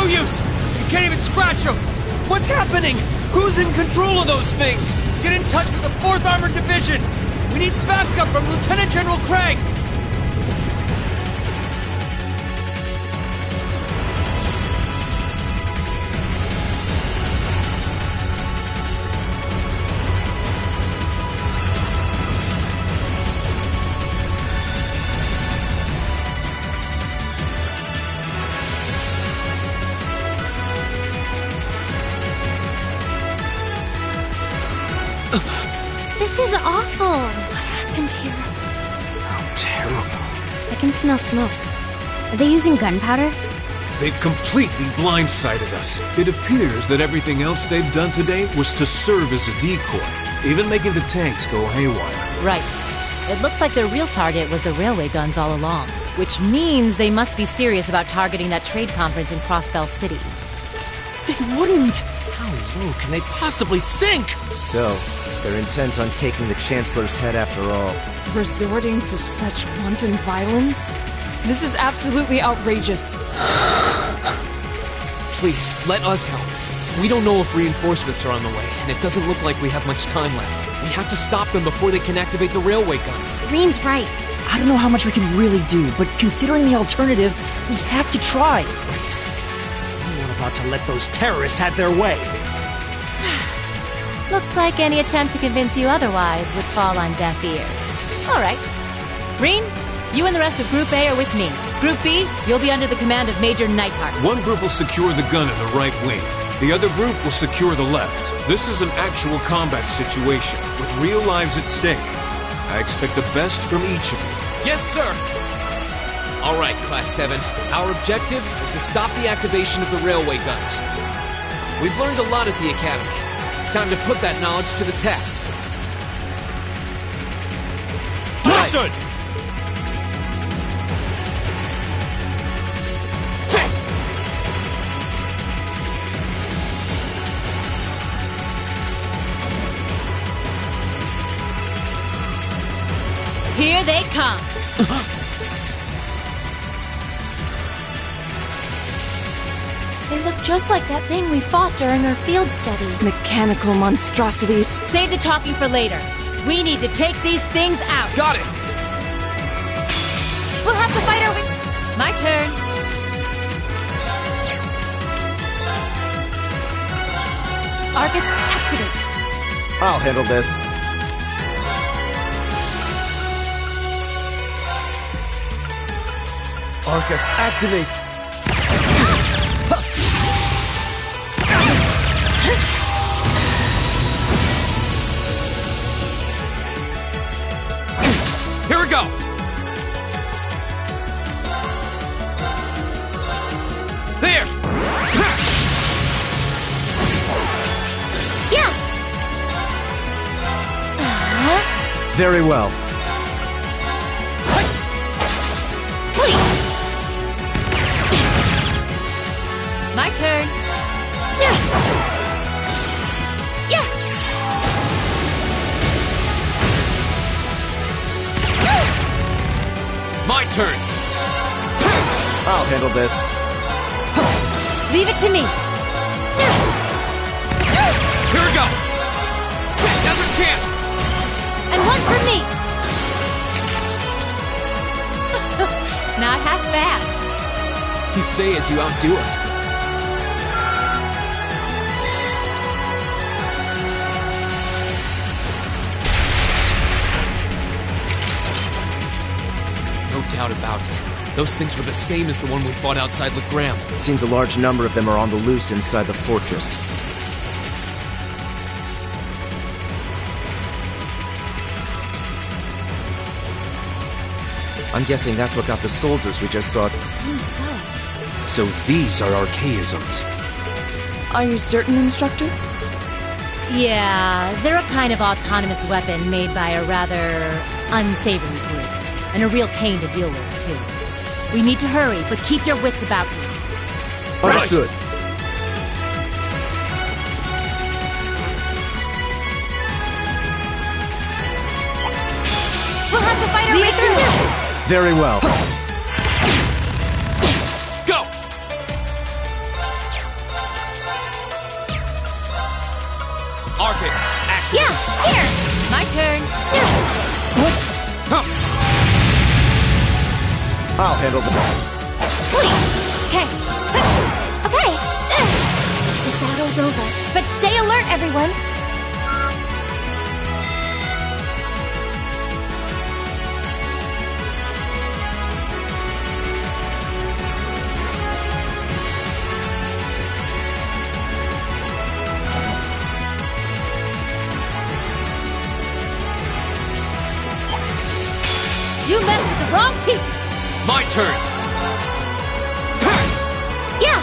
no use! You can't even scratch them! What's happening? Who's in control of those things? Get in touch with the 4th Armored Division! We need backup from Lieutenant General Craig! This is awful. What happened here? How terrible. I can smell smoke. Are they using gunpowder? They've completely blindsided us. It appears that everything else they've done today was to serve as a decoy, even making the tanks go haywire. Right. It looks like their real target was the railway guns all along, which means they must be serious about targeting that trade conference in Crossbell City. They wouldn't! How low can they possibly sink? So, they're intent on taking the Chancellor's head after all. Resorting to such wanton violence? This is absolutely outrageous. Please, let us help. We don't know if reinforcements are on the way, and it doesn't look like we have much time left. We have to stop them before they can activate the railway guns. Green's right. I don't know how much we can really do, but considering the alternative, we have to try. Right. I'm not about to let those terrorists have their way. Looks like any attempt to convince you otherwise would fall on deaf ears. All right. Green, you and the rest of Group A are with me. Group B, you'll be under the command of Major Neidhart. One group will secure the gun in the right wing. The other group will secure the left. This is an actual combat situation, with real lives at stake. I expect the best from each of you. Yes, sir! All right, Class 7. Our objective is to stop the activation of the railway guns. We've learned a lot at the Academy. It's time to put that knowledge to the test. Understood! Here they come. They look just like that thing we fought during our field study. Mechanical monstrosities. Save the talking for later. We need to take these things out. Got it! We'll have to fight our way. My turn. Argus, activate. I'll handle this. Arcus, activate! Here we go! There! Yeah! Very well. My turn. Yeah! Yeah! My turn! I'll handle this. Leave it to me. Here we go! Another chance! And one for me. Not half bad. You say as you outdo us. No doubt about it. Those things were the same as the one we fought outside Legram. It seems a large number of them are on the loose inside the fortress. I'm guessing that's what got the soldiers we just saw. Seems so. So these are archaisms. Are you certain, Instructor? Yeah, they're a kind of autonomous weapon made by a rather unsavory group. And a real pain to deal with, too. We need to hurry, but keep your wits about you. Understood. We'll have to fight our way through. Very well. Go! Arcus, activate. Yeah, here! My turn. I'll handle this. Okay. Okay. The battle's over, but stay alert, everyone. You messed with the wrong teacher. My turn. Yeah.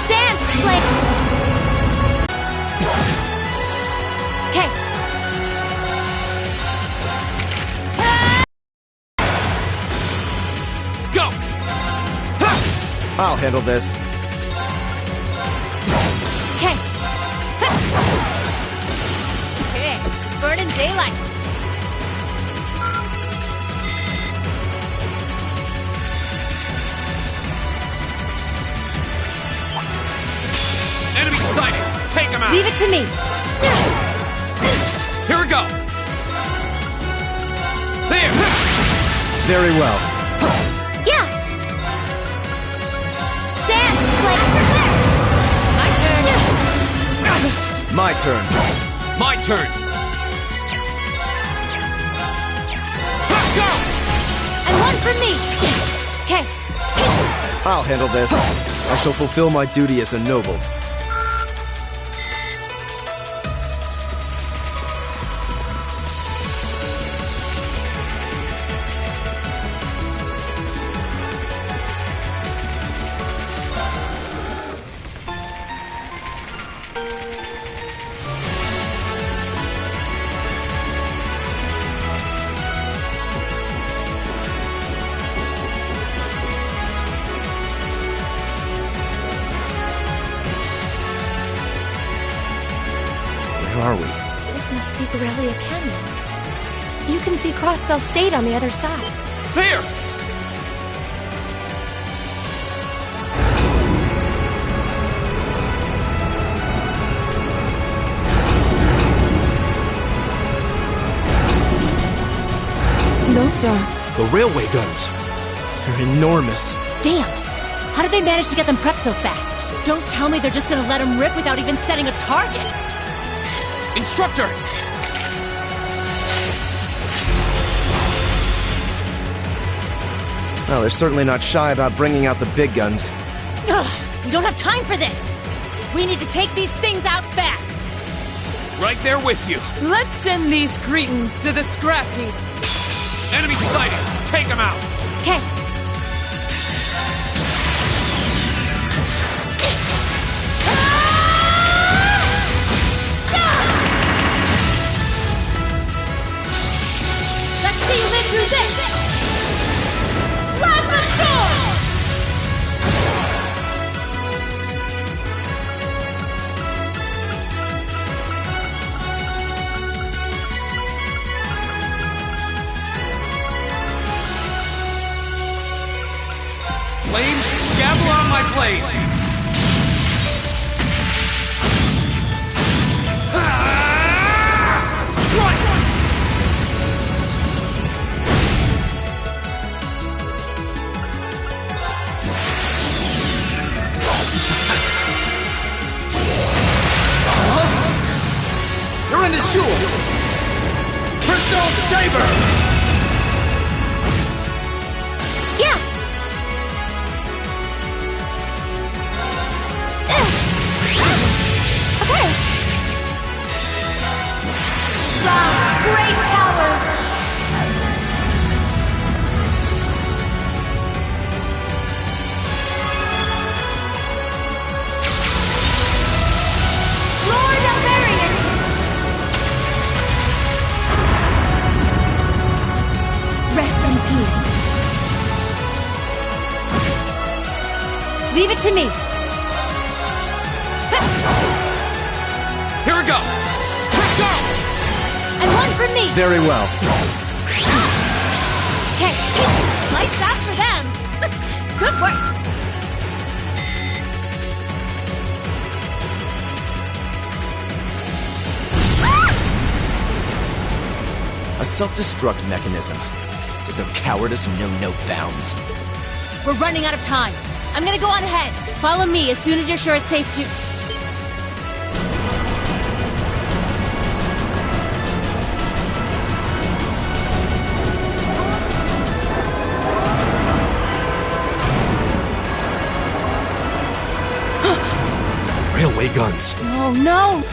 Dance, play. Okay. Go! I'll handle this. Okay. Okay, burning daylight. Enemy sighted! Take him out! Leave it to me. Here we go! There! Very well. Yeah. Dance, play. My turn. My turn. My turn! Go! And one for me. Okay. I'll handle this. I shall fulfill my duty as a noble. Where are we? This must be Borrelia Canyon. You can see Crossbell State on the other side. There! Those are... The railway guns. They're enormous. Damn. How did they manage to get them prepped so fast? Don't tell me they're just gonna let them rip without even setting a target. Instructor! Well, they're certainly not shy about bringing out the big guns. Ugh, we don't have time for this. We need to take these things out fast. Right there with you! Let's send these cretins to the scrap heap. Enemy sighted! Take him out! Okay. Let's see you live through this. Plasma storm! Flames, gather on my blade! Strike! You're in the shore! Crystal Saber! Yeah. Okay. Rise, great towers. Lord Alvarian. Rest in peace. Leave it to me. Here we go! Go! And one for me. Very well. Okay. Lights out for them! Good work! A self-destruct mechanism. Is their cowardice know no bounds? We're running out of time. I'm gonna go on ahead. Follow me as soon as you're sure it's safe to... Railway guns. Oh, no!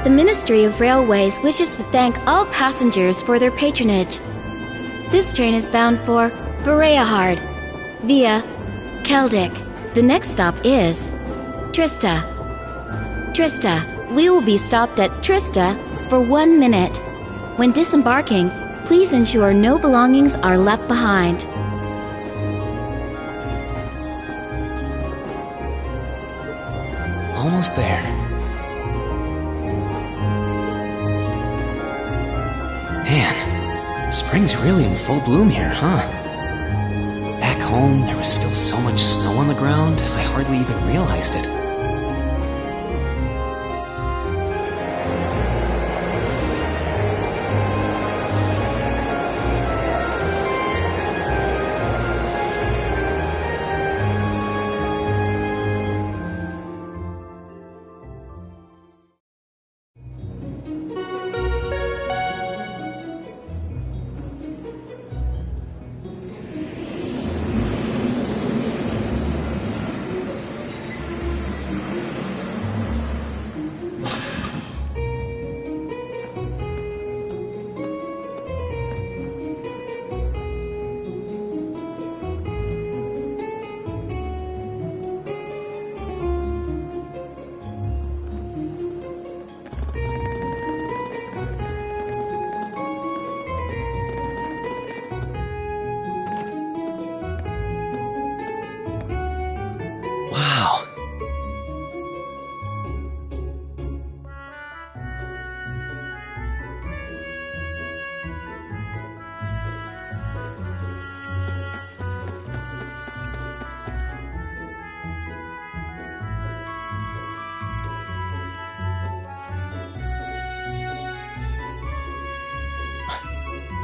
The Ministry of Railways wishes to thank all passengers for their patronage. This train is bound for Bereahard via Keldic. The next stop is Trista. Trista. We will be stopped at Trista for 1 minute. When disembarking, please ensure no belongings are left behind. Almost there. Man, spring's really in full bloom here, huh? Back home, there was still so much snow on the ground, I hardly even realized it.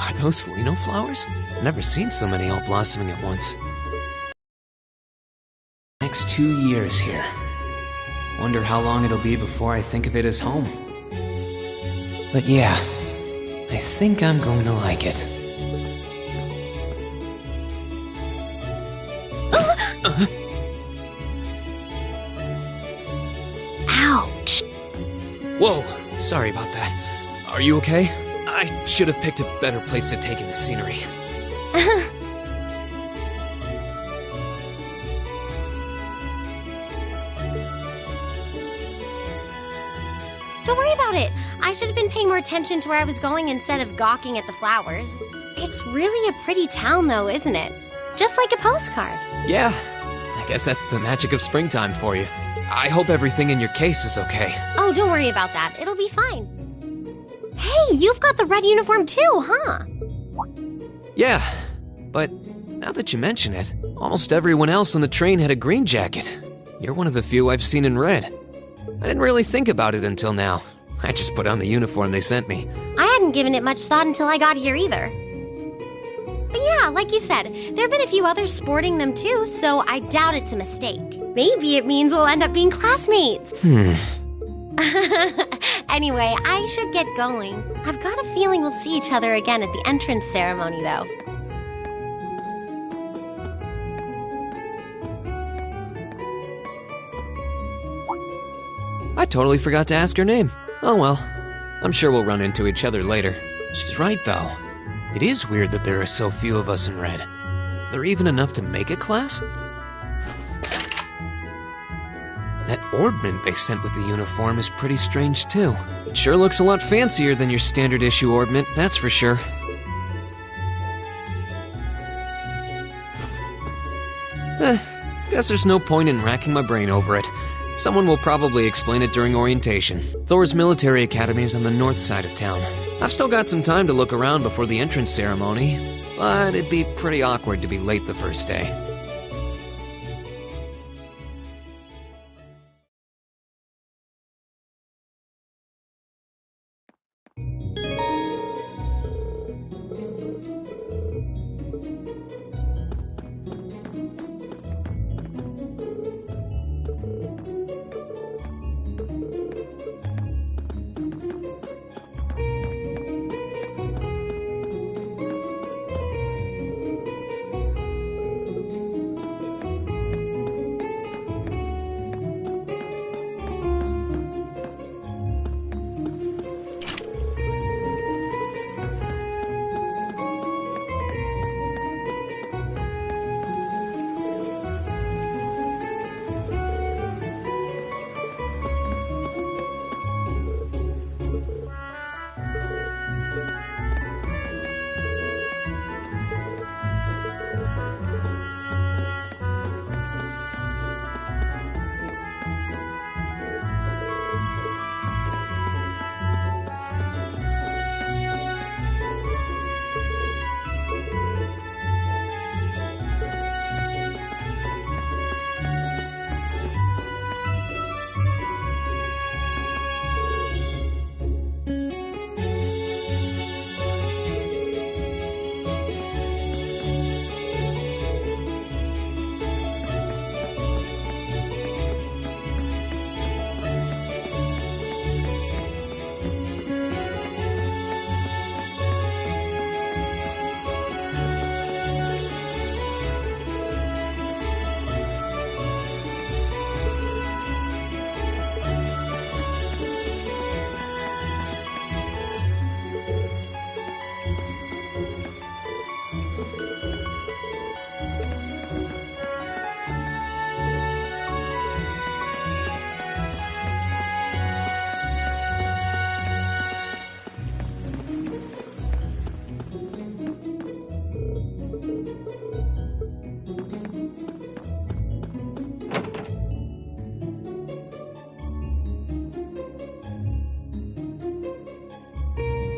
Are those Lino flowers? Never seen so many all blossoming at once. Next 2 years here. Wonder how long it'll be before I think of it as home. But yeah, I think I'm going to like it. Ouch. Whoa, sorry about that. Are you okay? I should have picked a better place to take in the scenery. Don't worry about it. I should have been paying more attention to where I was going instead of gawking at the flowers. It's really a pretty town, though, isn't it? Just like a postcard. Yeah, I guess that's the magic of springtime for you. I hope everything in your case is okay. Oh, don't worry about that. It'll be fine. Hey, you've got the red uniform too, huh? Yeah, but now that you mention it, almost everyone else on the train had a green jacket. You're one of the few I've seen in red. I didn't really think about it until now. I just put on the uniform they sent me. I hadn't given it much thought until I got here either. But yeah, like you said, there have been a few others sporting them too, so I doubt it's a mistake. Maybe it means we'll end up being classmates. Anyway, I should get going. I've got a feeling we'll see each other again at the entrance ceremony, though. I totally forgot to ask her name. Oh well, I'm sure we'll run into each other later. She's right, though. It is weird that there are so few of us in red. Are there even enough to make a class? That ornament they sent with the uniform is pretty strange, too. It sure looks a lot fancier than your standard issue ornament, that's for sure. Guess there's no point in racking my brain over it. Someone will probably explain it during orientation. Thor's military academy is on the north side of town. I've still got some time to look around before the entrance ceremony, but it'd be pretty awkward to be late the first day.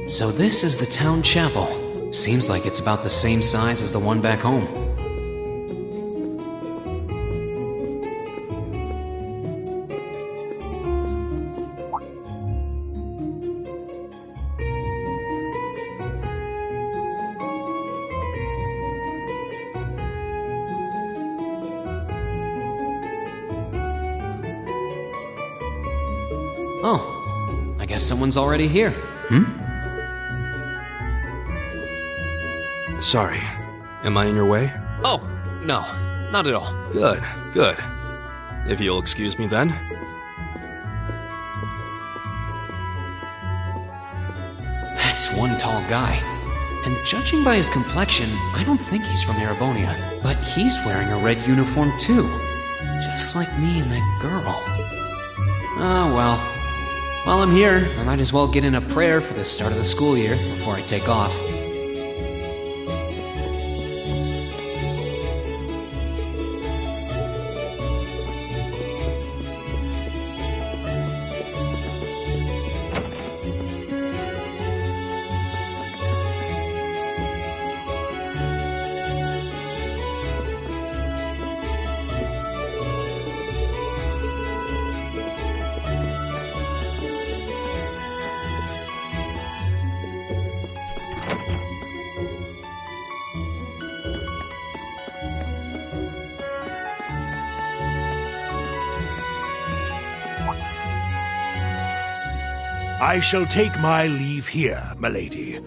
So this is the town chapel. Seems like it's about the same size as the one back home. Oh, I guess someone's already here. Sorry. Am I in your way? Oh, no, not at all. Good, good. If you'll excuse me then. That's one tall guy. And judging by his complexion, I don't think he's from Erebonia. But he's wearing a red uniform too. Just like me and that girl. Oh well. While I'm here, I might as well get in a prayer for the start of the school year before I take off. I shall take my leave here, milady.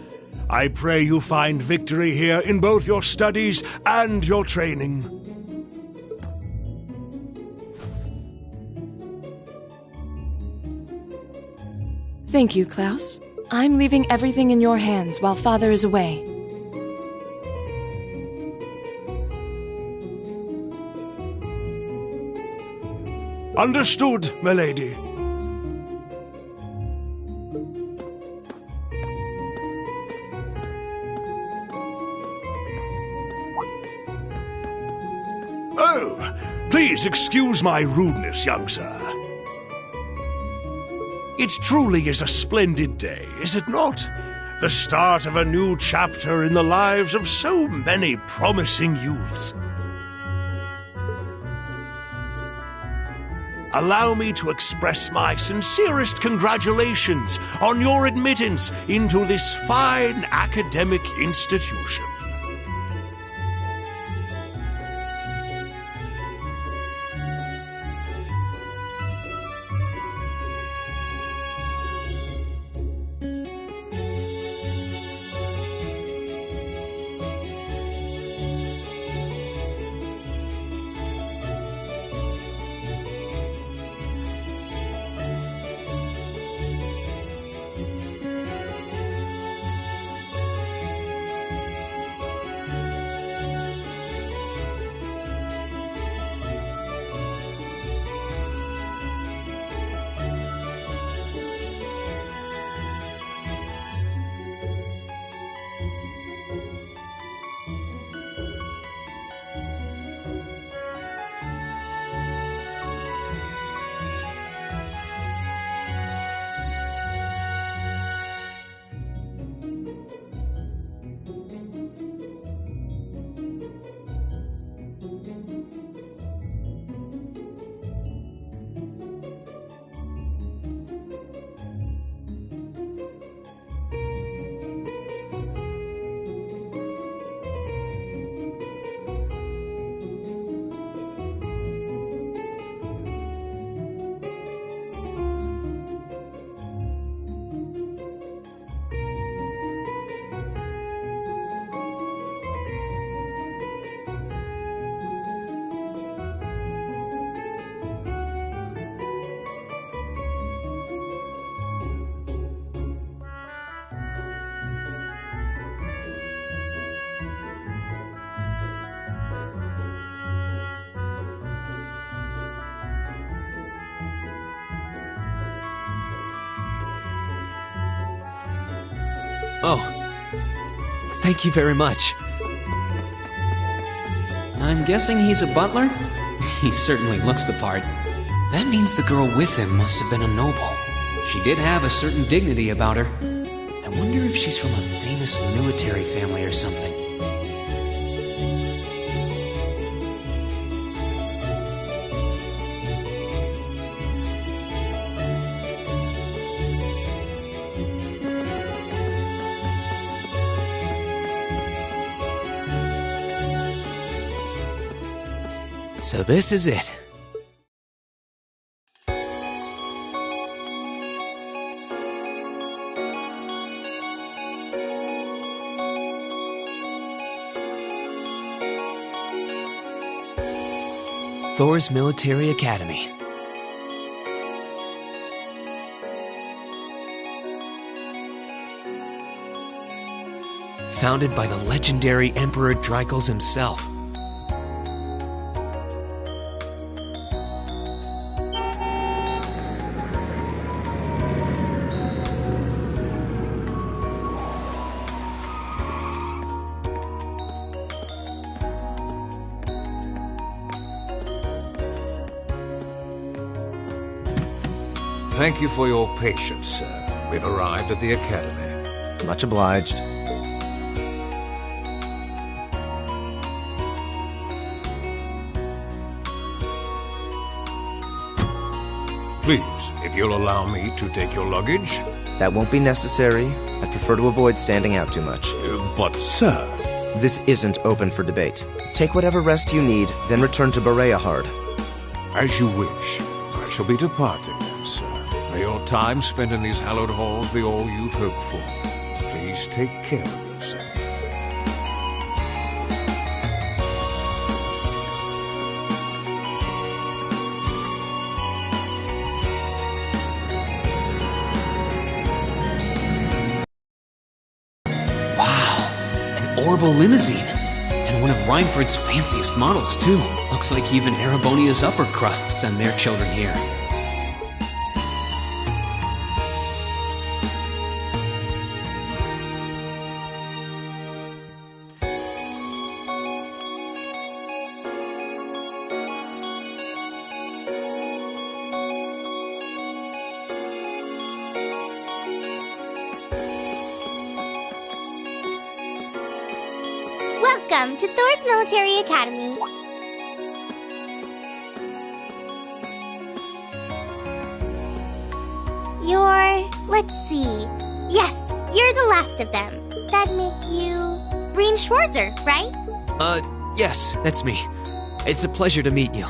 I pray you find victory here in both your studies and your training. Thank you, Klaus. I'm leaving everything in your hands while Father is away. Understood, milady. Oh, please excuse my rudeness, young sir. It truly is a splendid day, is it not? The start of a new chapter in the lives of so many promising youths. Allow me to express my sincerest congratulations on your admittance into this fine academic institution. Oh, thank you very much. I'm guessing he's a butler? He certainly looks the part. That means the girl with him must have been a noble. She did have a certain dignity about her. I wonder if she's from a famous military family or something. So this is it. Thor's Military Academy. Founded by the legendary Emperor Dreikels himself. Thank you for your patience, sir. We've arrived at the Academy. Much obliged. Please, if you'll allow me to take your luggage. That won't be necessary. I prefer to avoid standing out too much. But, sir... This isn't open for debate. Take whatever rest you need, then return to Bereahard. As you wish. I shall be departing then, sir. May your time spent in these hallowed halls be all you've hoped for. Please take care of yourself. Wow, an Orbital limousine. And one of Reinford's fanciest models, too. Looks like even Erebonia's upper crust send their children here. Welcome to Thor's Military Academy. Let's see. Yes, you're the last of them. That'd make you... Breen Schwarzer, right? Yes, that's me. It's a pleasure to meet you.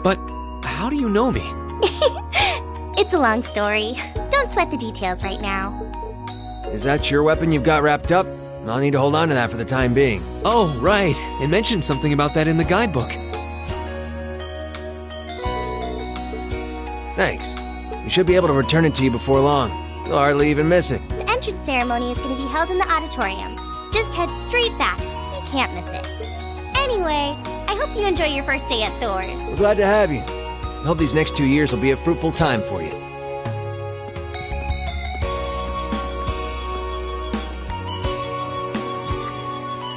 But how do you know me? It's a long story. Don't sweat the details right now. Is that your weapon you've got wrapped up? I'll need to hold on to that for the time being. Oh, right. It mentioned something about that in the guidebook. Thanks. We should be able to return it to you before long. You'll hardly even miss it. The entrance ceremony is going to be held in the auditorium. Just head straight back. You can't miss it. Anyway, I hope you enjoy your first day at Thor's. We're glad to have you. I hope these next 2 years will be a fruitful time for you.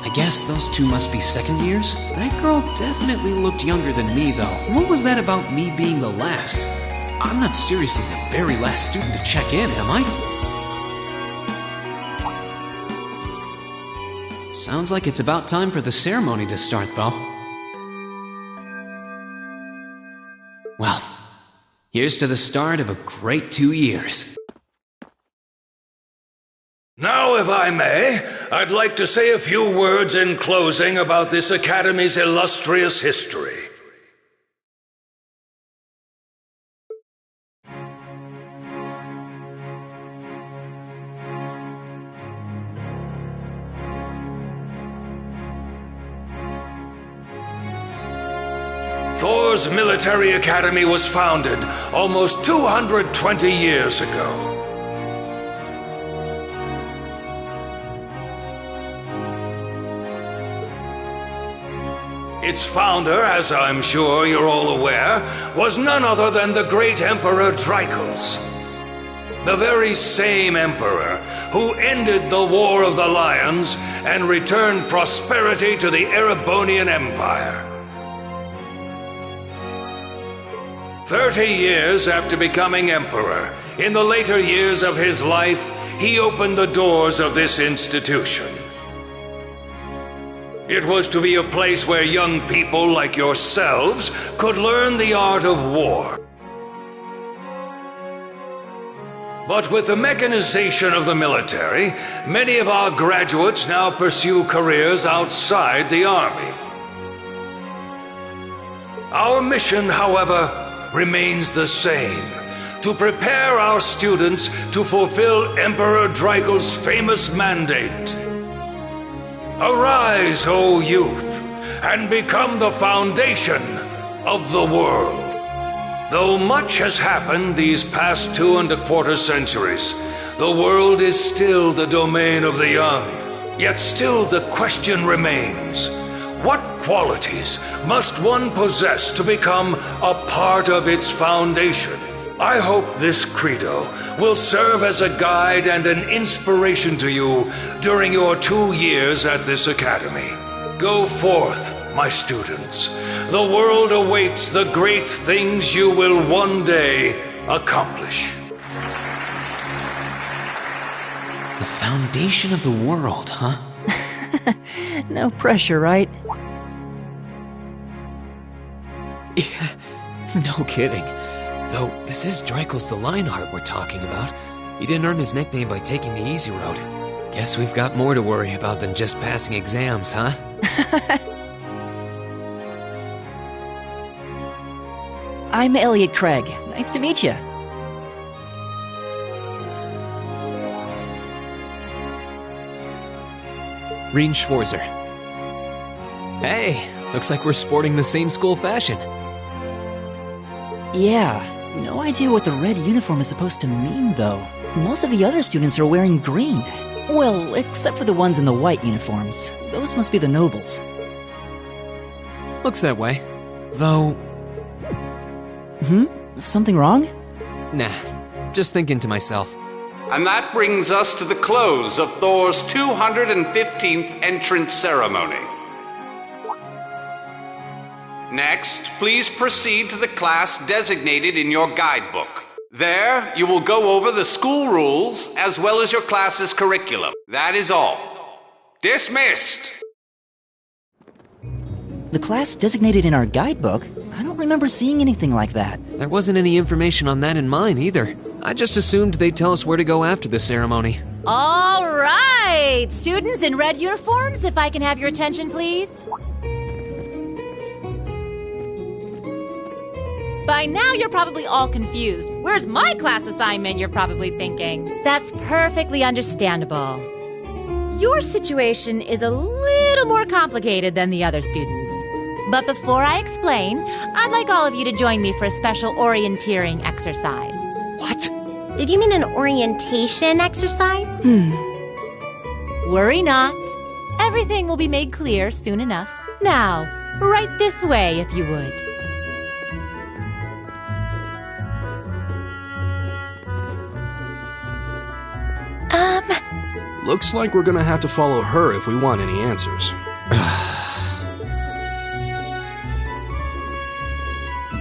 I guess those two must be second years? That girl definitely looked younger than me, though. What was that about me being the last? I'm not seriously the very last student to check in, am I? Sounds like it's about time for the ceremony to start, though. Well, here's to the start of a great 2 years. Now, if I may, I'd like to say a few words in closing about this Academy's illustrious history. Thor's Military Academy was founded almost 220 years ago. Its founder, as I'm sure you're all aware, was none other than the great Emperor Dreikels. The very same emperor who ended the War of the Lions and returned prosperity to the Erebonian Empire. 30 years after becoming emperor, in the later years of his life, he opened the doors of this institution. It was to be a place where young people like yourselves could learn the art of war. But with the mechanization of the military, many of our graduates now pursue careers outside the army. Our mission, however, remains the same: to prepare our students to fulfill Emperor Dreikels' famous mandate. Arise, O youth, and become the foundation of the world. Though much has happened these past 2¼ centuries, the world is still the domain of the young. Yet still the question remains, what qualities must one possess to become a part of its foundation? I hope this credo will serve as a guide and an inspiration to you during your 2 years at this academy. Go forth, my students. The world awaits the great things you will one day accomplish. The foundation of the world, huh? No pressure, right? Yeah, no kidding. Though, this is Dreikel's the Lionheart we're talking about. He didn't earn his nickname by taking the easy road. Guess we've got more to worry about than just passing exams, huh? I'm Elliot Craig. Nice to meet you. Reen Schwarzer. Hey, looks like we're sporting the same school fashion. Yeah, no idea what the red uniform is supposed to mean, though. Most of the other students are wearing green. Well, except for the ones in the white uniforms. Those must be the nobles. Looks that way. Though... Something wrong? Nah, just thinking to myself. And that brings us to the close of Thor's 215th entrance ceremony. Next, please proceed to the class designated in your guidebook. There, you will go over the school rules as well as your class's curriculum. That is all. Dismissed! The class designated in our guidebook? I don't remember seeing anything like that. There wasn't any information on that in mine either. I just assumed they'd tell us where to go after the ceremony. All right! Students in red uniforms, if I can have your attention, please. By now, you're probably all confused. Where's my class assignment, you're probably thinking. That's perfectly understandable. Your situation is a little more complicated than the other students. But before I explain, I'd like all of you to join me for a special orienteering exercise. What? Did you mean an orientation exercise? Worry not. Everything will be made clear soon enough. Now, right this way, if you would. Looks like we're gonna have to follow her if we want any answers.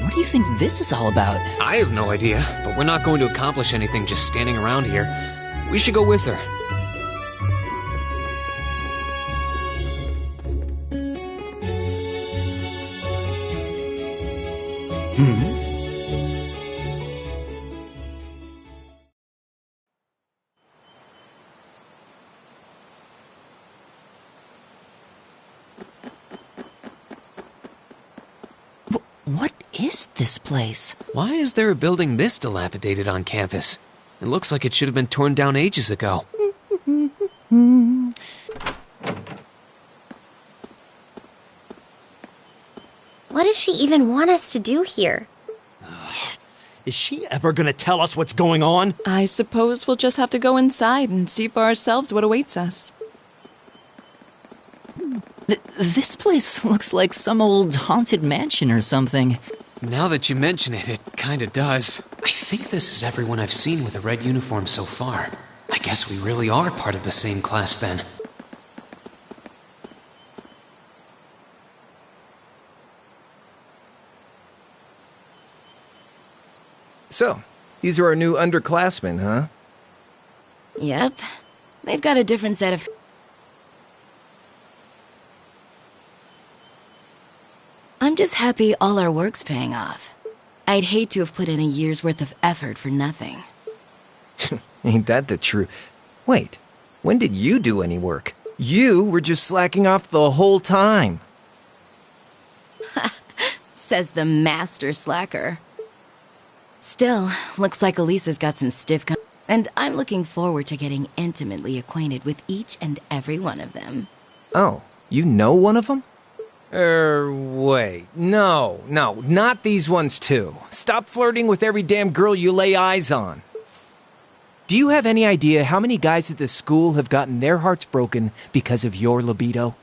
What do you think this is all about? I have no idea, but we're not going to accomplish anything just standing around here. We should go with her. What is this place? Why is there a building this dilapidated on campus? It looks like it should have been torn down ages ago. What does she even want us to do here? Is she ever gonna tell us what's going on? I suppose we'll just have to go inside and see for ourselves what awaits us. This place looks like some old haunted mansion or something. Now that you mention it, it kinda does. I think this is everyone I've seen with a red uniform so far. I guess we really are part of the same class then. So, these are our new underclassmen, huh? Yep. They've got a different set of... I'm just happy all our work's paying off. I'd hate to have put in a year's worth of effort for nothing. Ain't that the truth? Wait, when did you do any work? You were just slacking off the whole time. Says the master slacker. Still, looks like Elisa's got some stiff and I'm looking forward to getting intimately acquainted with each and every one of them. Oh, you know one of them? Wait. No, not these ones too. Stop flirting with every damn girl you lay eyes on. Do you have any idea how many guys at this school have gotten their hearts broken because of your libido?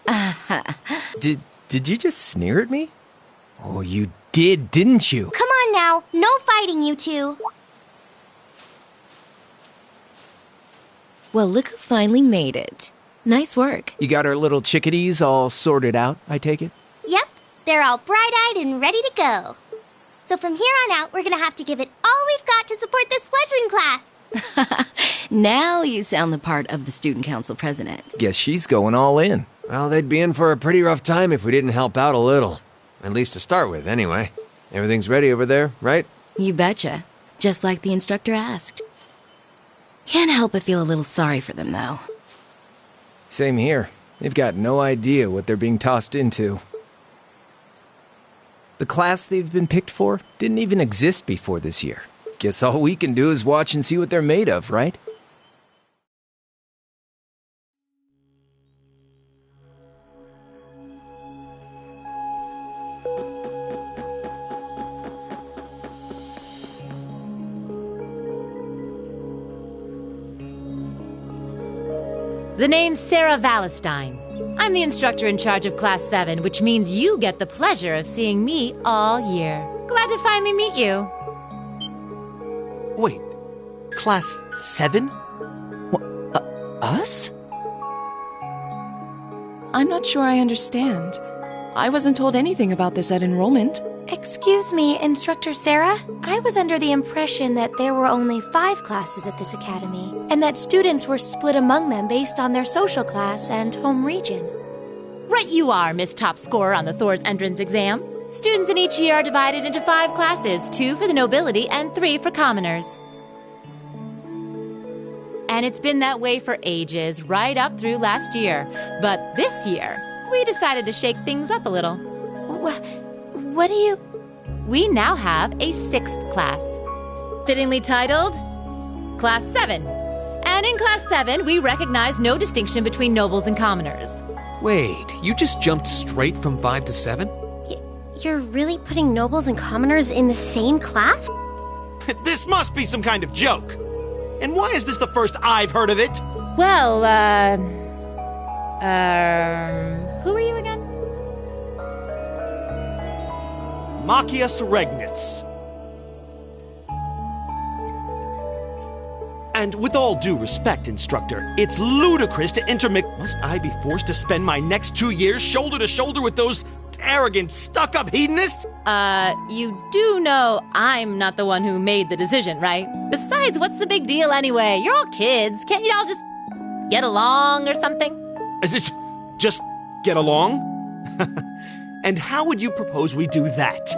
Did you just sneer at me? Oh, you did, didn't you? Come on now, no fighting, you two. Well, look who finally made it. Nice work. You got our little chickadees all sorted out, I take it? Yep, they're all bright-eyed and ready to go. So from here on out, we're gonna have to give it all we've got to support this fledgling class. Now you sound the part of the student council president. Guess she's going all in. Well, they'd be in for a pretty rough time if we didn't help out a little. At least to start with, anyway. Everything's ready over there, right? You betcha. Just like the instructor asked. Can't help but feel a little sorry for them, though. Same here. They've got no idea what they're being tossed into. The class they've been picked for didn't even exist before this year. Guess all we can do is watch and see what they're made of, right? The name's Sarah Valestine. I'm the instructor in charge of Class 7, which means you get the pleasure of seeing me all year. Glad to finally meet you. Wait, Class 7? Us? I'm not sure I understand. I wasn't told anything about this at enrollment. Excuse me, Instructor Sarah? I was under the impression that there were only 5 classes at this academy, and that students were split among them based on their social class and home region. Right you are, Miss Top Scorer on the Thor's entrance exam. Students in each year are divided into 5 classes, 2 for the nobility and 3 for commoners. And it's been that way for ages, right up through last year. But this year, we decided to shake things up a little. What do you... We now have a 6th class. Fittingly titled, Class 7. And in Class 7, we recognize no distinction between nobles and commoners. Wait, you just jumped straight from 5 to 7? You're really putting nobles and commoners in the same class? This must be some kind of joke. And why is this the first I've heard of it? Well, who are you again? Machias Regnitz. And with all due respect, Instructor, it's ludicrous to intermix. Must I be forced to spend my next 2 years shoulder to shoulder with those arrogant, stuck-up hedonists? You do know I'm not the one who made the decision, right? Besides, what's the big deal anyway? You're all kids. Can't you all just get along or something? Just get along? And how would you propose we do that?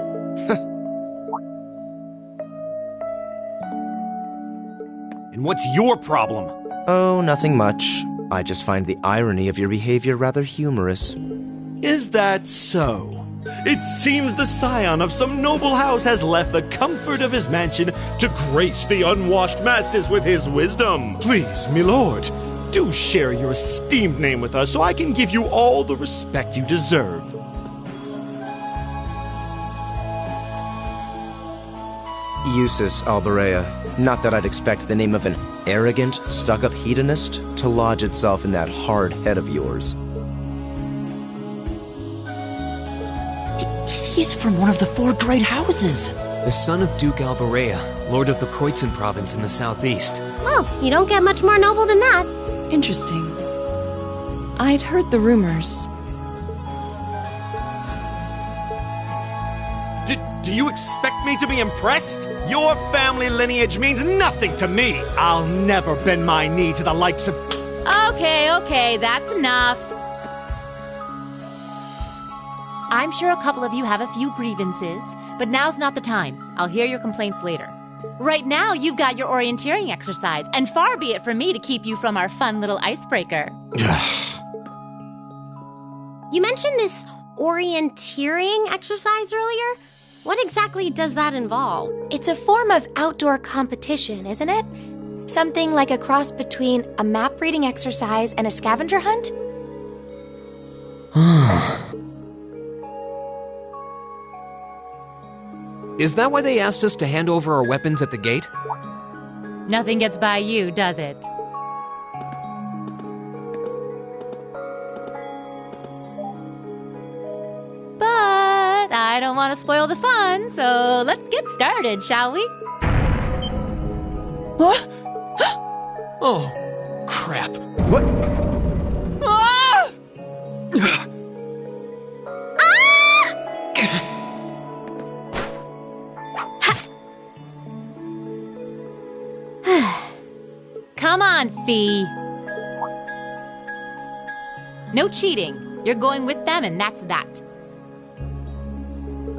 And what's your problem? Oh, nothing much. I just find the irony of your behavior rather humorous. Is that so? It seems the scion of some noble house has left the comfort of his mansion to grace the unwashed masses with his wisdom. Please, milord, do share your esteemed name with us so I can give you all the respect you deserve. Eustace Alberea. Not that I'd expect the name of an arrogant, stuck-up hedonist to lodge itself in that hard head of yours. He's from one of the 4 great houses. The son of Duke Alberea, lord of the Kreutzen province in the southeast. Well, you don't get much more noble than that. Interesting. I'd heard the rumors. Do you expect me to be impressed? Your family lineage means nothing to me. I'll never bend my knee to the likes of... Okay, that's enough. I'm sure a couple of you have a few grievances, but now's not the time. I'll hear your complaints later. Right now, you've got your orienteering exercise, and far be it from me to keep you from our fun little icebreaker. You mentioned this orienteering exercise earlier? What exactly does that involve? It's a form of outdoor competition, isn't it? Something like a cross between a map-reading exercise and a scavenger hunt? Is that why they asked us to hand over our weapons at the gate? Nothing gets by you, does it? But I don't want to spoil the fun, so let's get started, shall we? What? Oh, crap. What? Ah! Come on, Fee. No cheating. You're going with them, and that's that.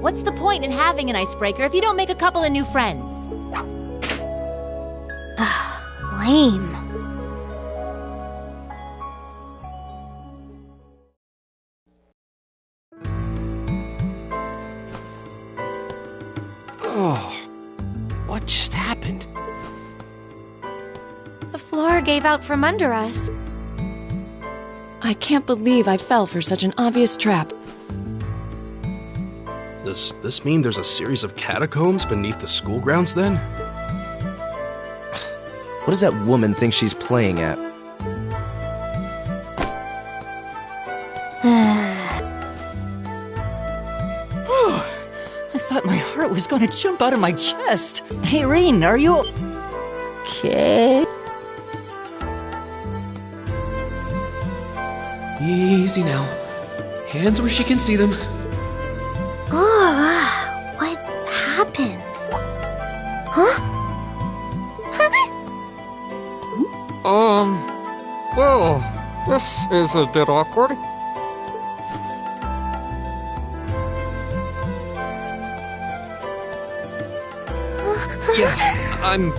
What's the point in having an icebreaker if you don't make a couple of new friends? Lame. Oh, what just happened? The floor gave out from under us. I can't believe I fell for such an obvious trap. Does this mean there's a series of catacombs beneath the school grounds then? What does that woman think she's playing at? I thought my heart was going to jump out of my chest. Hey, Reen, are you okay? Easy now. Hands where she can see them. What happened? Huh? Well, this is a bit awkward. Yeah, I'm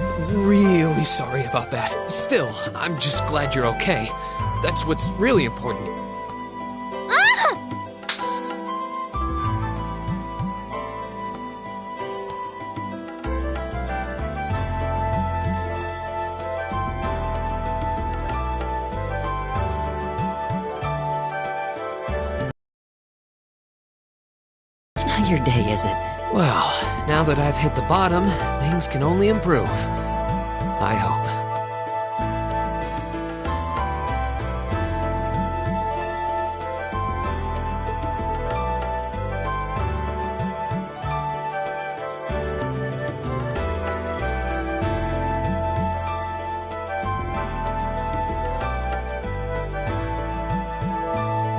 really sorry about that. Still, I'm just glad you're okay. That's what's really important. It's not your day, is it? Well, now that I've hit the bottom, things can only improve. I hope.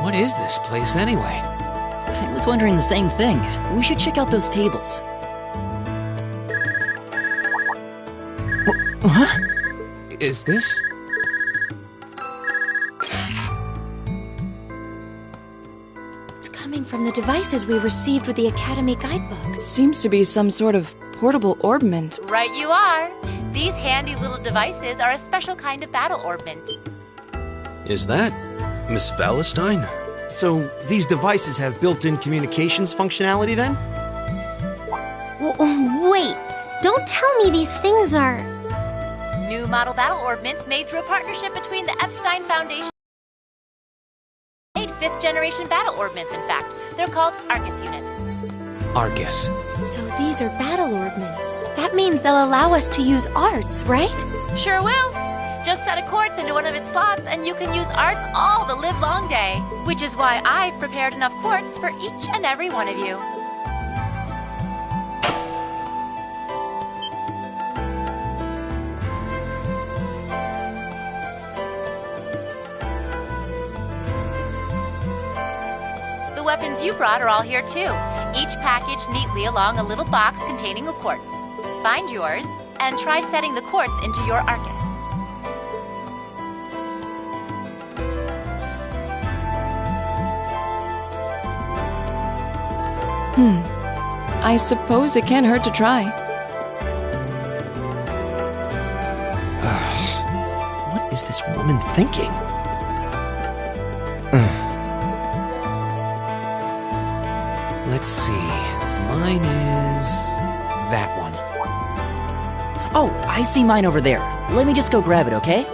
What is this place anyway? I was wondering the same thing. We should check out those tables. What? Is this? It's coming from the devices we received with the Academy guidebook. Seems to be some sort of portable orbment. Right you are. These handy little devices are a special kind of battle orbment. Is that Miss Valentine? So, these devices have built-in communications functionality then? Wait, don't tell me these things are... New model battle orbments made through a partnership between the Epstein Foundation and 5th generation battle orbments, in fact. They're called Arcus units. Arcus. So these are battle orbments. That means they'll allow us to use arts, right? Sure will. Just set a quartz into one of its slots and you can use arts all the livelong day. Which is why I've prepared enough quartz for each and every one of you. The weapons you brought are all here too, each packaged neatly along a little box containing a quartz. Find yours and try setting the quartz into your Arcus. I suppose it can't hurt to try. What is this woman thinking? Let's see. Mine is that one. Oh, I see mine over there. Let me just go grab it, okay?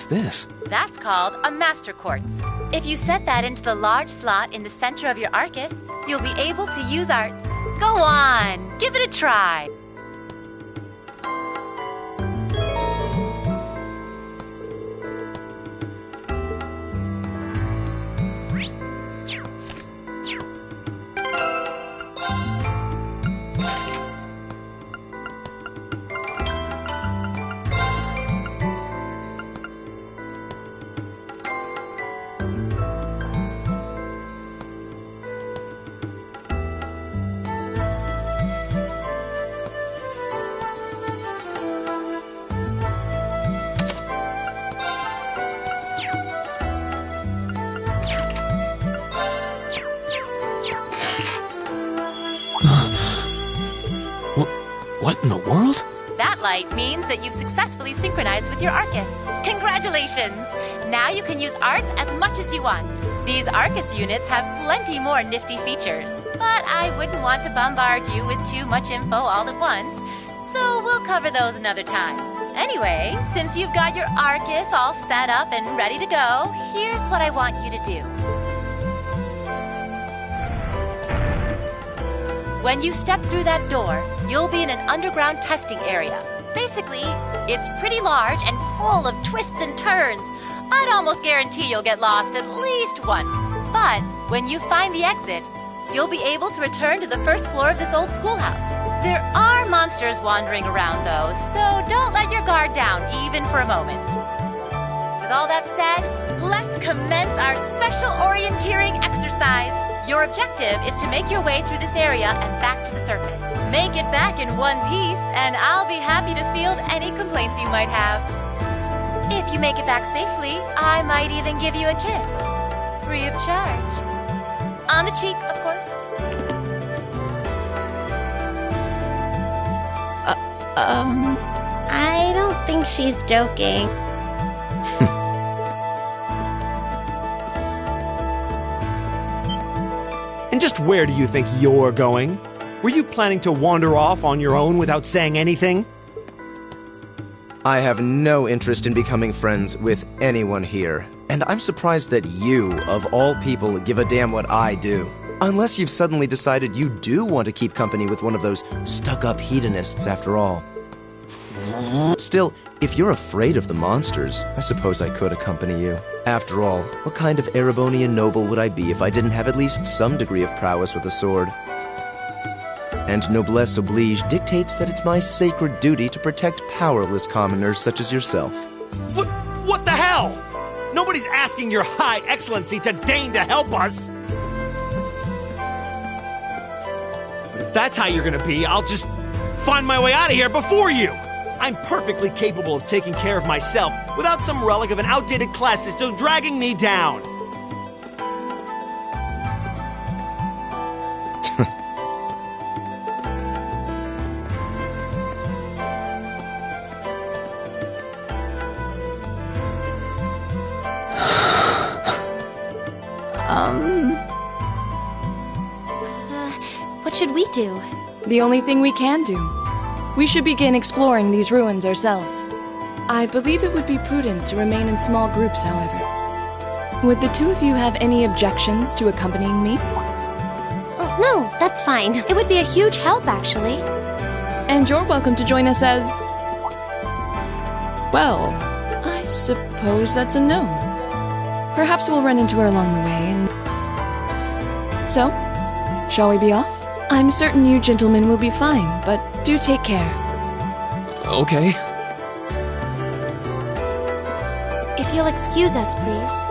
What's this? That's called a Master Quartz. If you set that into the large slot in the center of your Arcus, you'll be able to use arts. Go on, give it a try. What in the world? That light means that you've successfully synchronized with your Arcus. Congratulations! Now you can use arts as much as you want. These Arcus units have plenty more nifty features, but I wouldn't want to bombard you with too much info all at once, so we'll cover those another time. Anyway, since you've got your Arcus all set up and ready to go, here's what I want you to do. When you step through that door, you'll be in an underground testing area. Basically, it's pretty large and full of twists and turns. I'd almost guarantee you'll get lost at least once. But when you find the exit, you'll be able to return to the first floor of this old schoolhouse. There are monsters wandering around, though, so don't let your guard down even for a moment. With all that said, let's commence our special orienteering exercise. Your objective is to make your way through this area and back to the surface. Make it back in one piece, and I'll be happy to field any complaints you might have. If you make it back safely, I might even give you a kiss. Free of charge. On the cheek, of course. I don't think she's joking. And just where do you think you're going? Were you planning to wander off on your own without saying anything? I have no interest in becoming friends with anyone here, and I'm surprised that you, of all people, give a damn what I do. Unless you've suddenly decided you do want to keep company with one of those stuck-up hedonists after all. Still, if you're afraid of the monsters, I suppose I could accompany you. After all, what kind of Erebonian noble would I be if I didn't have at least some degree of prowess with a sword? And noblesse oblige dictates that it's my sacred duty to protect powerless commoners such as yourself. What the hell? Nobody's asking your high excellency to deign to help us! But if that's how you're gonna be, I'll just find my way out of here before you! I'm perfectly capable of taking care of myself without some relic of an outdated class system dragging me down. What should we do? The only thing we can do. We should begin exploring these ruins ourselves. I believe it would be prudent to remain in small groups, however. Would the two of you have any objections to accompanying me? Oh, no, that's fine. It would be a huge help, actually. And you're welcome to join us as... well, I suppose that's a no. Perhaps we'll run into her along the way and... So, shall we be off? I'm certain you gentlemen will be fine, but do take care. Okay. If you'll excuse us, please.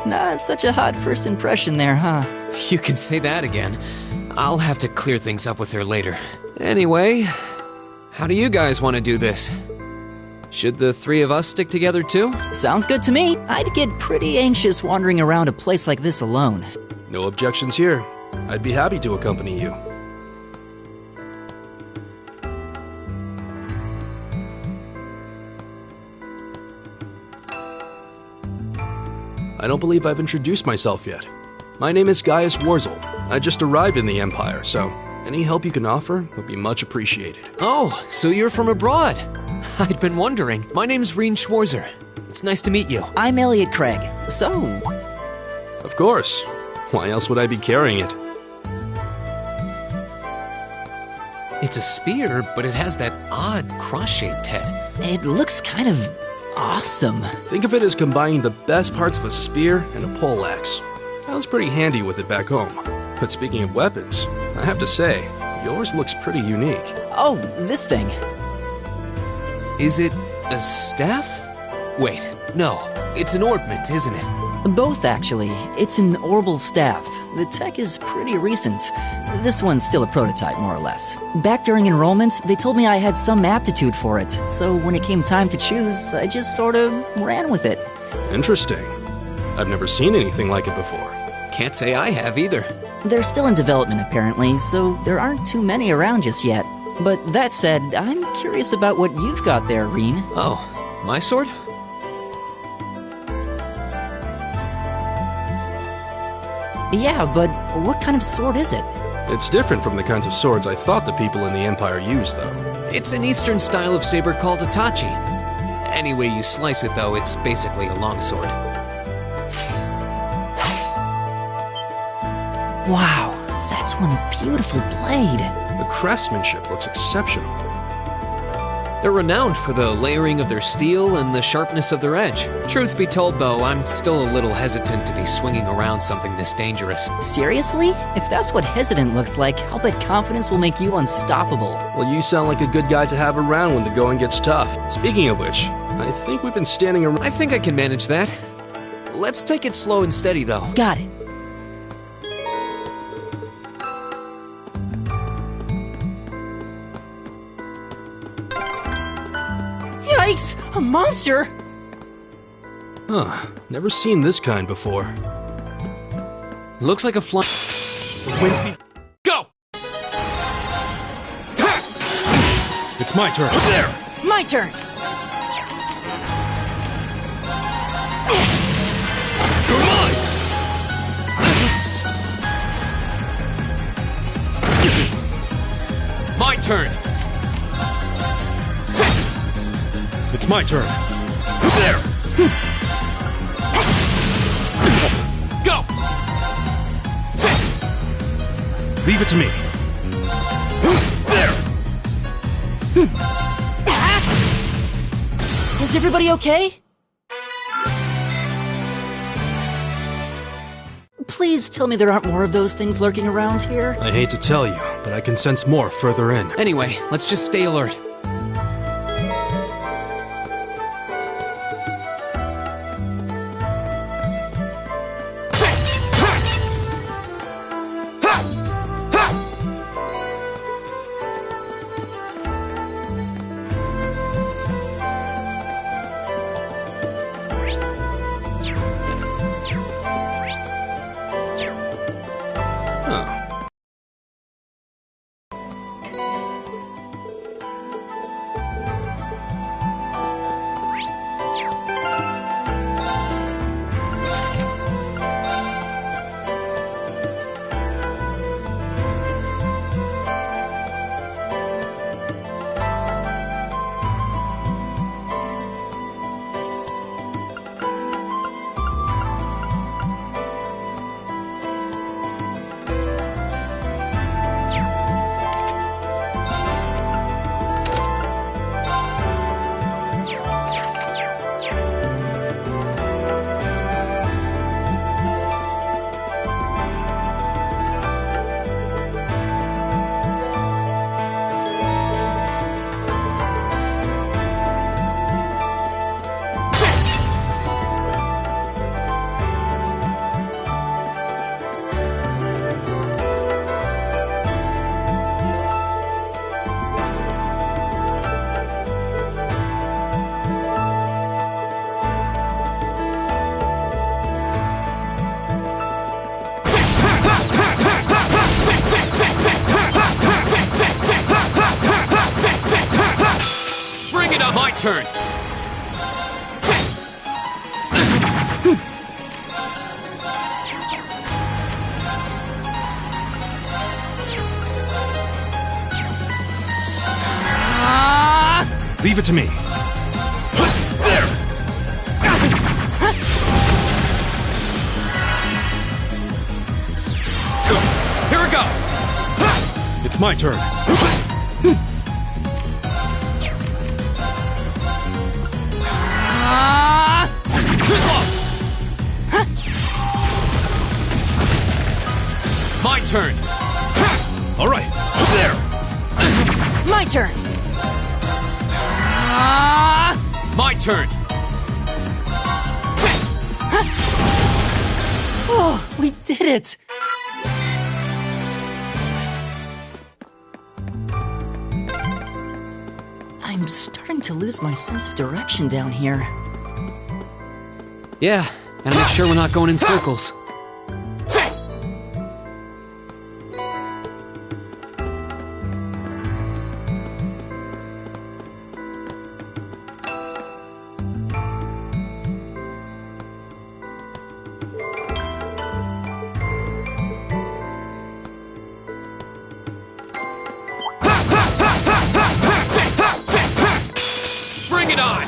Not such a hot first impression there, huh? You can say that again. I'll have to clear things up with her later. Anyway, how do you guys want to do this? Should the three of us stick together too? Sounds good to me. I'd get pretty anxious wandering around a place like this alone. No objections here. I'd be happy to accompany you. I don't believe I've introduced myself yet. My name is Gaius Warzel. I just arrived in the Empire, so any help you can offer would be much appreciated. Oh, so you're from abroad. I'd been wondering. My name's Reen Schwarzer. It's nice to meet you. I'm Elliot Craig. So... Of course. Why else would I be carrying it? It's a spear, but it has that odd cross-shaped head. It looks kind of awesome. Think of it as combining the best parts of a spear and a poleaxe. I was pretty handy with it back home. But speaking of weapons, I have to say, yours looks pretty unique. Oh, this thing. Is it a staff? Wait, no. It's an ornament, isn't it? Both, actually. It's an orbital staff. The tech is pretty recent. This one's still a prototype, more or less. Back during enrollment, they told me I had some aptitude for it, so when it came time to choose, I just sort of ran with it. Interesting. I've never seen anything like it before. Can't say I have either. They're still in development, apparently, so there aren't too many around just yet. But that said, I'm curious about what you've got there, Reen. Oh, my sword? Yeah, but what kind of sword is it? It's different from the kinds of swords I thought the people in the Empire used, though. It's an Eastern style of saber called a tachi. Any way you slice it, though, it's basically a longsword. Wow, that's one beautiful blade. The craftsmanship looks exceptional. They're renowned for the layering of their steel and the sharpness of their edge. Truth be told, though, I'm still a little hesitant to be swinging around something this dangerous. Seriously? If that's what hesitant looks like, I'll bet confidence will make you unstoppable. Well, you sound like a good guy to have around when the going gets tough. Speaking of which, I think we've been standing around... I think I can manage that. Let's take it slow and steady, though. Got it. Yikes! A monster! Huh. Never seen this kind before. Looks like a fly... Wind speed... Go! It's my turn. There! My turn! You're mine! My turn! It's my turn. There! Go! Leave it to me. There! Is everybody okay? Please tell me there aren't more of those things lurking around here. I hate to tell you, but I can sense more further in. Anyway, let's just stay alert. My turn. Leave it to me. There! Here we go! It's my turn. Too slow! My turn. All right, there. My turn. My turn. Oh, we did it. I'm starting to lose my sense of direction down here. Yeah, gotta make sure we're not going in circles. Bring it on!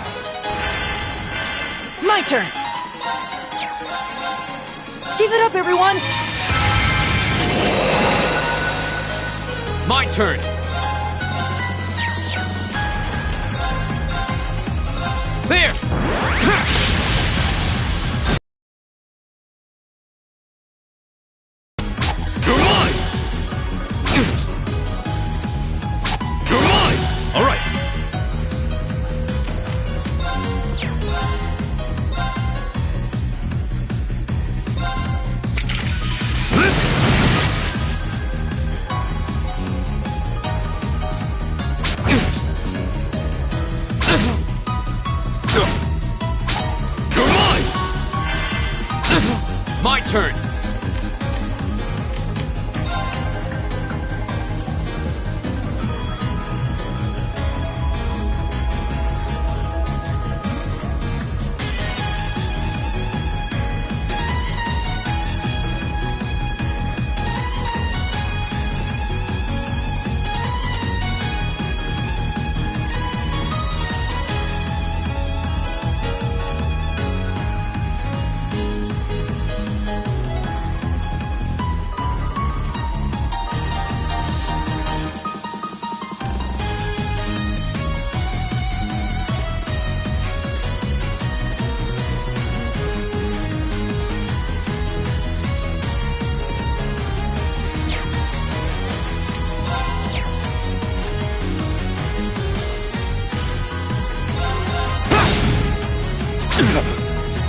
My turn. Give it up, everyone. My turn. There! You're mine! You're mine! All right. You're mine! My turn.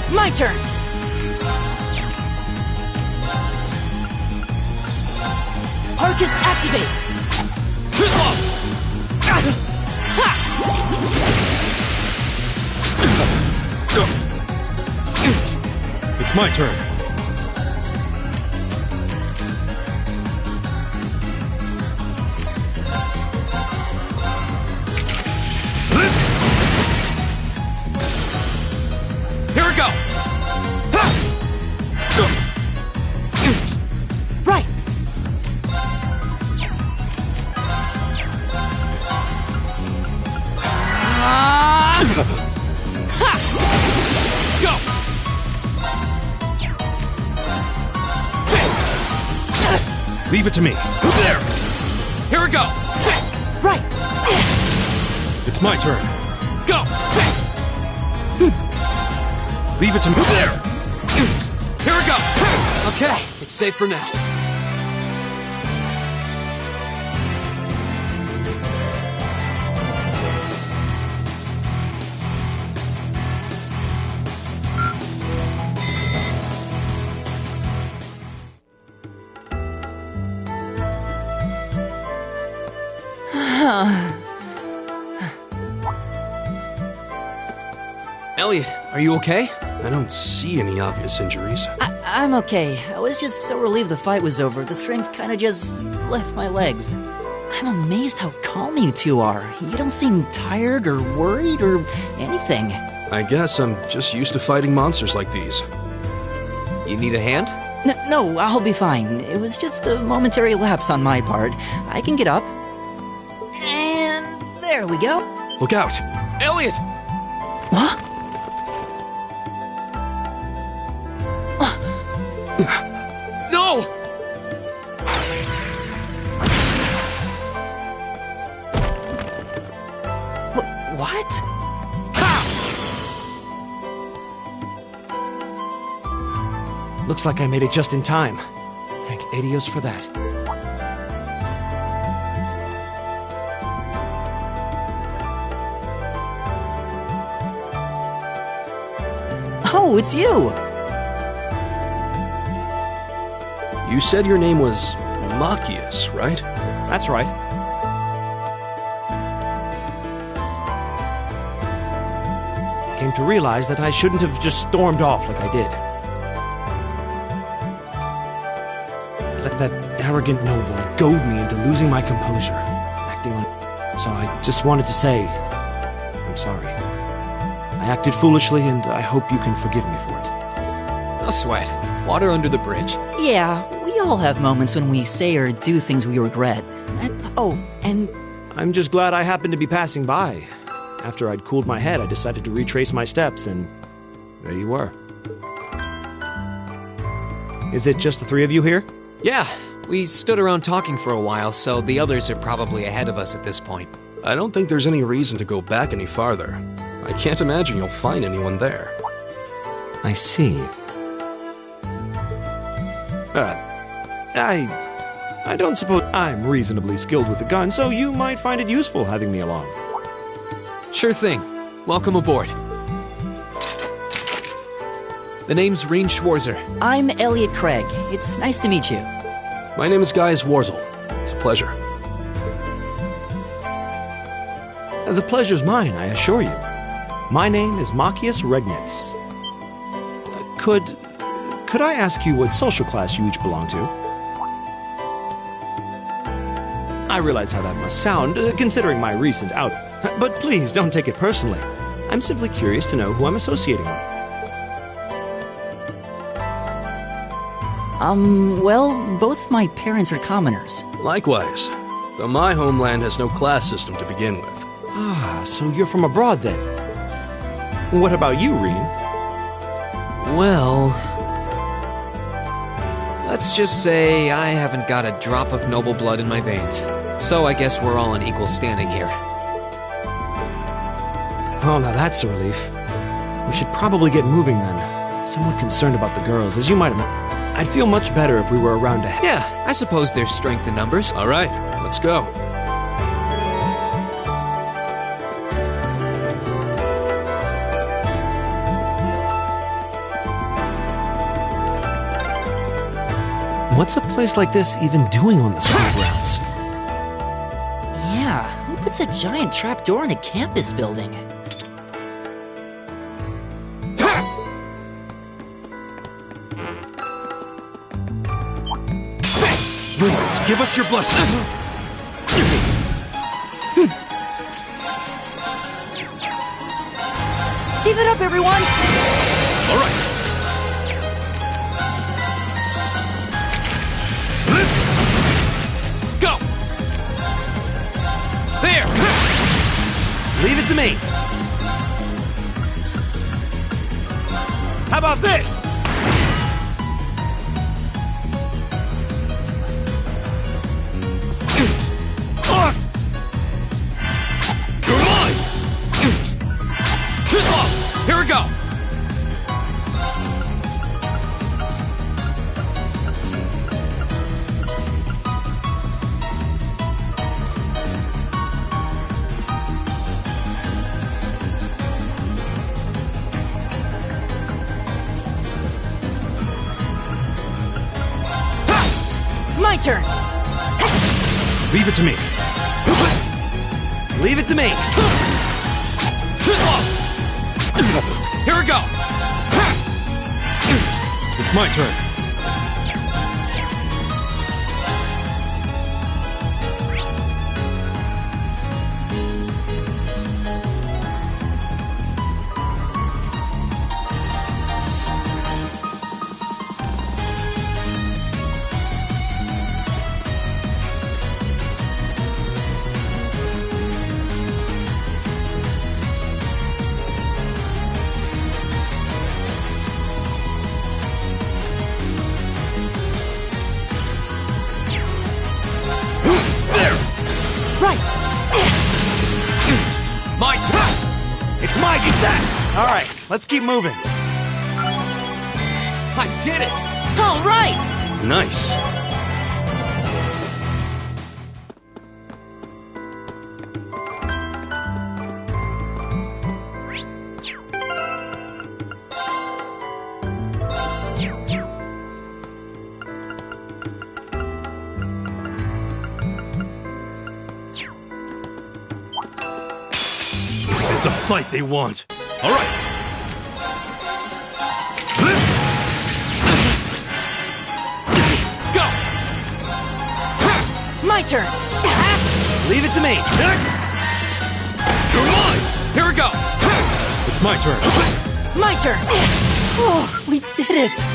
My turn. Arcus activate. Too slow! It's my turn. Here we go! Right. Go! Leave it to me. There! Here we go! Right. It's my turn. Go! Leave it to me. There! Here we go! Okay, it's safe for now. Elliot, are you okay? I don't see any obvious injuries. I'm okay. I was just so relieved the fight was over. The strength kind of just left my legs. I'm amazed how calm you two are. You don't seem tired or worried or anything. I guess I'm just used to fighting monsters like these. You need a hand? No, I'll be fine. It was just a momentary lapse on my part. I can get up. And there we go. Look out! Elliot! What? No! What? Looks like I made it just in time. Thank Adios for that. Oh, it's you! You said your name was Machias, right? That's right. Came to realize that I shouldn't have just stormed off like I did. I let that arrogant noble goad me into losing my composure, acting like... So I just wanted to say, I'm sorry. I acted foolishly, and I hope you can forgive me for it. No sweat. Water under the bridge. Yeah, we all have moments when we say or do things we regret. And I'm just glad I happened to be passing by. After I'd cooled my head, I decided to retrace my steps, and there you were. Is it just the three of you here? Yeah, we stood around talking for a while, so the others are probably ahead of us at this point. I don't think there's any reason to go back any farther. I can't imagine you'll find anyone there. I see. I don't suppose I'm reasonably skilled with a gun, so you might find it useful having me along. Sure thing. Welcome aboard. The name's Reen Schwarzer. I'm Elliot Craig. It's nice to meet you. My name is Gaius Warzel. It's a pleasure. The pleasure's mine, I assure you. My name is Machias Regnitz. Could I ask you what social class you each belong to? I realize how that must sound, considering my recent out. But please, don't take it personally. I'm simply curious to know who I'm associating with. Well, both my parents are commoners. Likewise. Though my homeland has no class system to begin with. Ah, so you're from abroad then. What about you, Reen? Well... let's just say I haven't got a drop of noble blood in my veins. So I guess we're all in equal standing here. Oh, now that's a relief. We should probably get moving then. Somewhat concerned about the girls, as you might have... I'd feel much better if we were around to... Yeah, I suppose there's strength in numbers. All right, let's go. What's a place like this even doing on the school grounds? Yeah, who puts a giant trapdoor in a campus building? Please, give us your blessing. Give it up, everyone! All right. Go! There! Leave it to me. How about this? You're mine! Too slow! Here we go! My turn! Leave it to me. Leave it to me. Too slow! Here we go! It's my turn. Let's keep moving. I did it! All right! Nice. It's a fight they want. All right. Go! My turn! Leave it to me. You're mine! Here we go! It's my turn. My turn! Oh, we did it!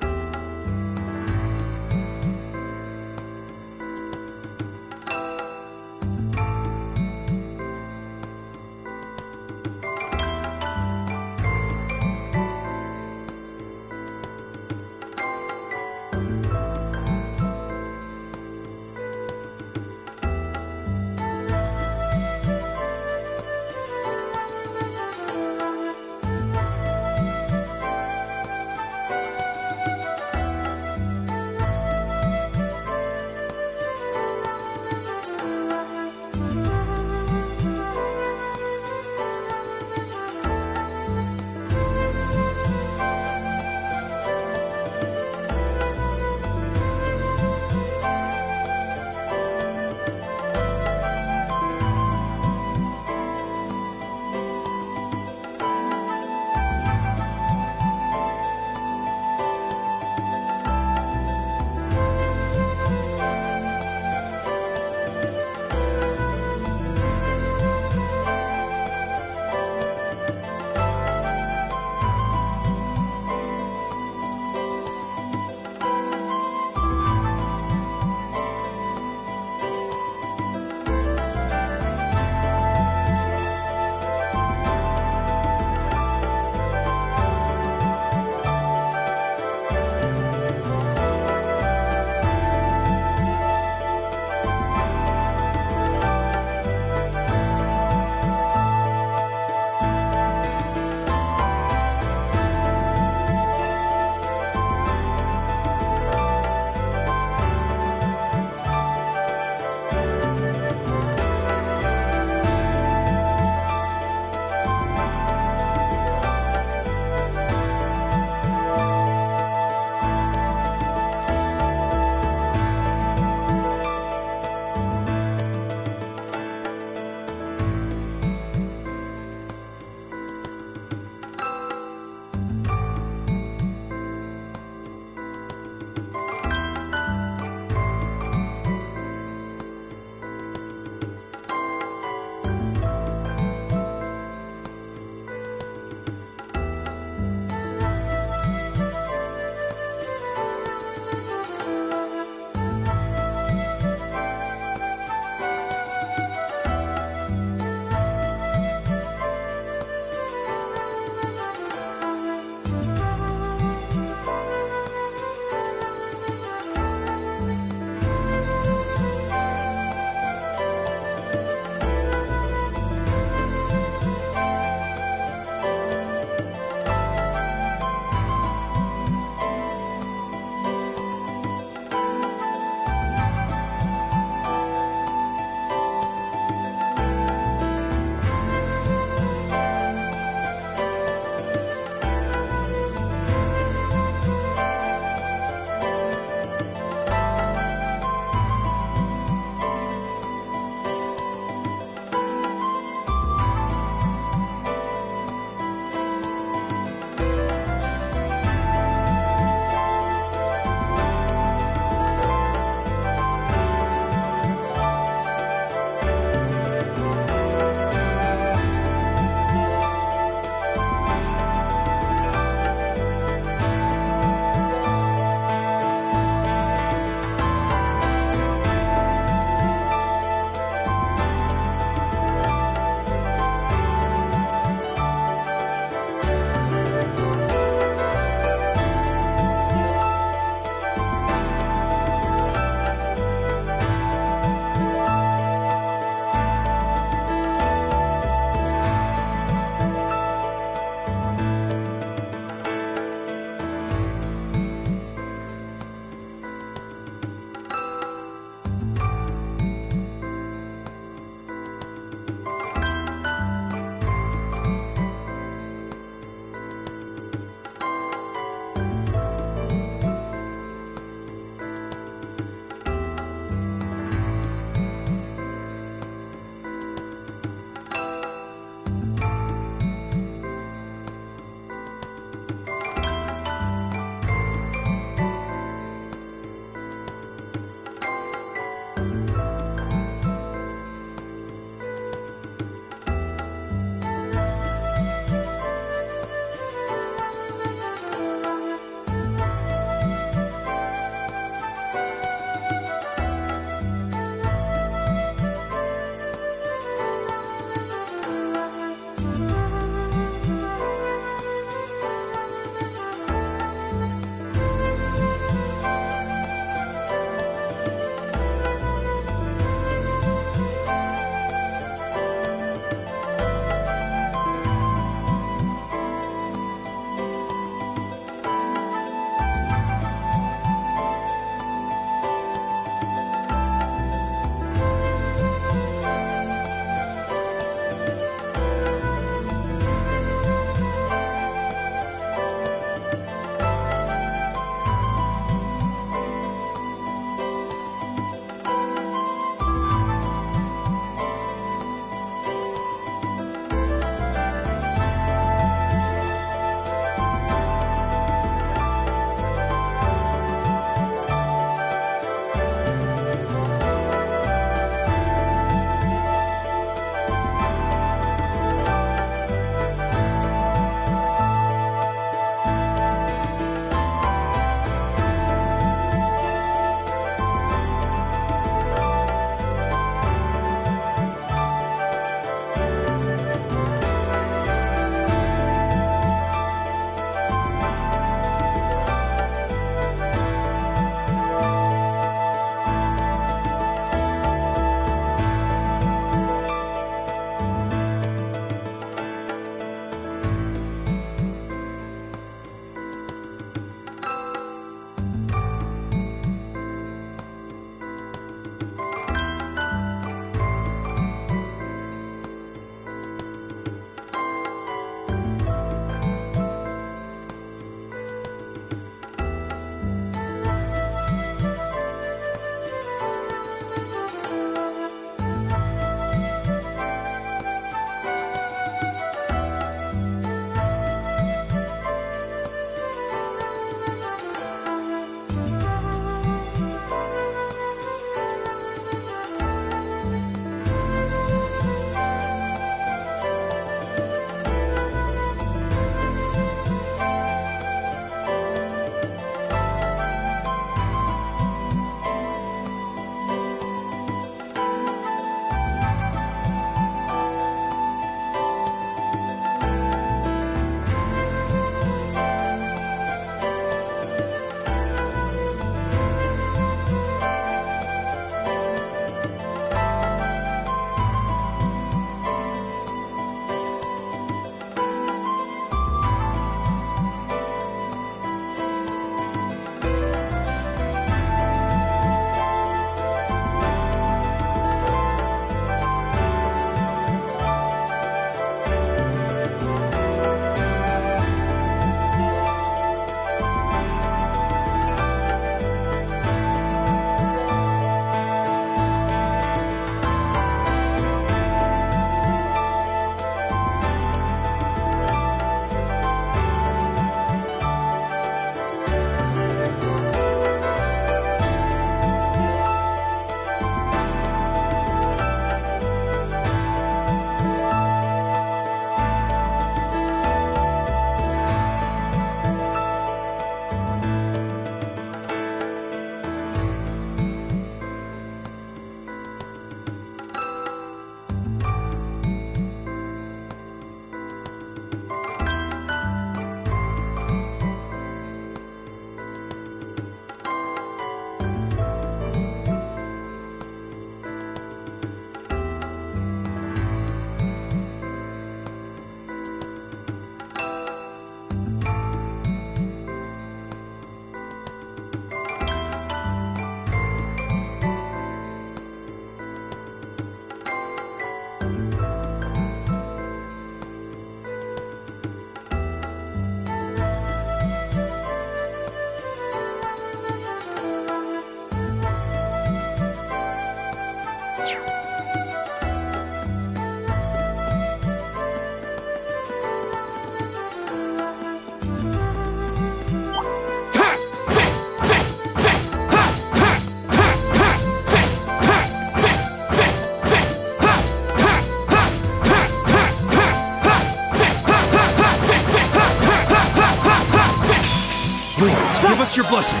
us your blessing.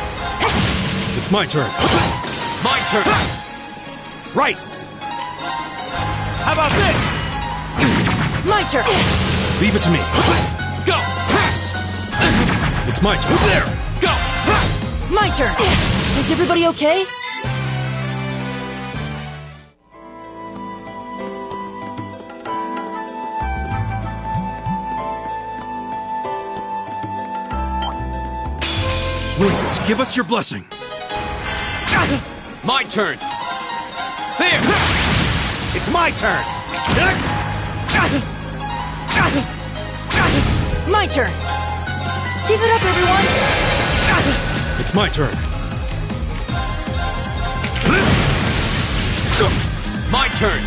It's my turn. My turn. Right. How about this? My turn. Leave it to me. Go. It's my turn. There. Go. My turn. Is everybody okay? Winds, give us your blessing. My turn. There. It's my turn. My turn. Give it up, everyone. It's my turn. My turn.